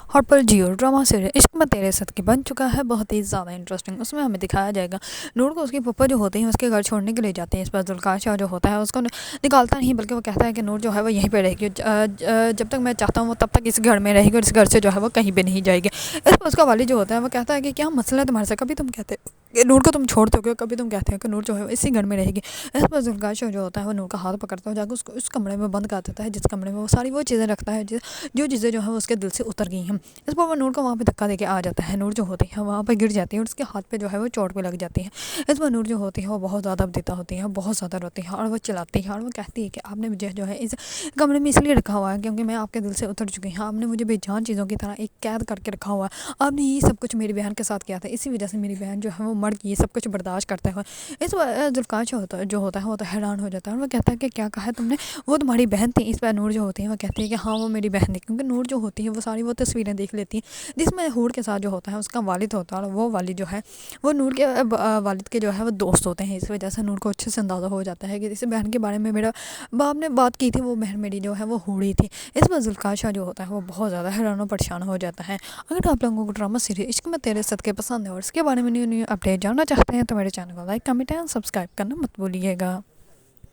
Hot पर जियो drama serial इश्क में तेरे साथ की बन चुका है बहुत ही ज़्यादा इंटरेस्टिंग। उसमें हमें दिखाया जाएगा नूर को उसके पप्पा जो होते हैं उसके घर छोड़ने के लिए जाते हैं। इस पर जुल्कार शाह जो होता है उसको निकालता नहीं, बल्कि वो कहता है कि नूर जो है वो यहीं पे रहेगी, जब तक मैं चाहता हूँ वो तब तक इस घर में रहेगी और इस घर से जो है वो कहीं भी नहीं जाएगी। इस पर उसका वालिद जो होता है वो कहता है कि क्या मसला है तुम्हारे से, कभी तुम कहते हो कि नूर को तुम छोड़ दोगे, कभी तुम कहते हो कि नूर जो है वो इसी घर में रहेगी। इस पर जुल्कार शाह जो होता है वो नूर का हाथ पकड़ता है, जाकर उसको उस कमरे में बंद कर देता है जिस कमरे में वो सारी वो चीज़ें रखता है जो चीज़ें जो है वो उसके दिल से उतर गई हैं। इस पर वो नूर को वहाँ पे धक्का देके आ जाता है। नूर जो होती है वहाँ पे गिर जाती है और उसके हाथ पे जो है वो चोट पे लग जाती है। इस पर नूर जो होती है वो बहुत ज़्यादा बदीता होती है, बहुत ज़्यादा रोती है और वो चिल्लाती है और वो कहती है कि आपने मुझे जो है इस कमरे में इसलिए रखा हुआ है क्योंकि मैं आपके दिल से उतर चुकी हूँ। आपने मुझे बेजान चीज़ों की तरह एक कैद करके रखा हुआ है। आपने ये सब कुछ मेरी बहन के साथ किया था, इसी वजह से मेरी बहन जो है वो मर गई, सब कुछ बर्दाश्त करते हुए। इस जुल्फ़कार जो होता है वो तो हैरान हो जाता है और वो कहता है कि क्या कहा है तुमने, वो तुम्हारी बहन थी। इस पर नूर जो होती है वो कहती है कि हाँ वो मेरी बहन थी, क्योंकि नूर जो होती है वो सारी वो तस्वीरें देख लेती है जिसमें हूर के साथ जो होता है उसका वालिद होता है और वो वालिद जो है वो नूर के वालिद के जो है वो दोस्त होते हैं। इस वजह से नूर को अच्छे से अंदाज़ा हो जाता है कि इस बहन के बारे में मेरा बाप ने बात की थी, वो बहन मेरी जो है वो हूड़ी थी। इस पर जुल्फ़कार शाह जो होता है वो बहुत ज़्यादा हैरान और परेशान हो जाता है। अगर आप लोगों को ड्रामा सीरियल इश्क में तेरे सदके पसंद है और इसके बारे में न्यू न्यू अपडेट जानना चाहते हैं तो मेरे चैनल को लाइक कमेंट एंड सब्सक्राइब करना मत भूलिएगा।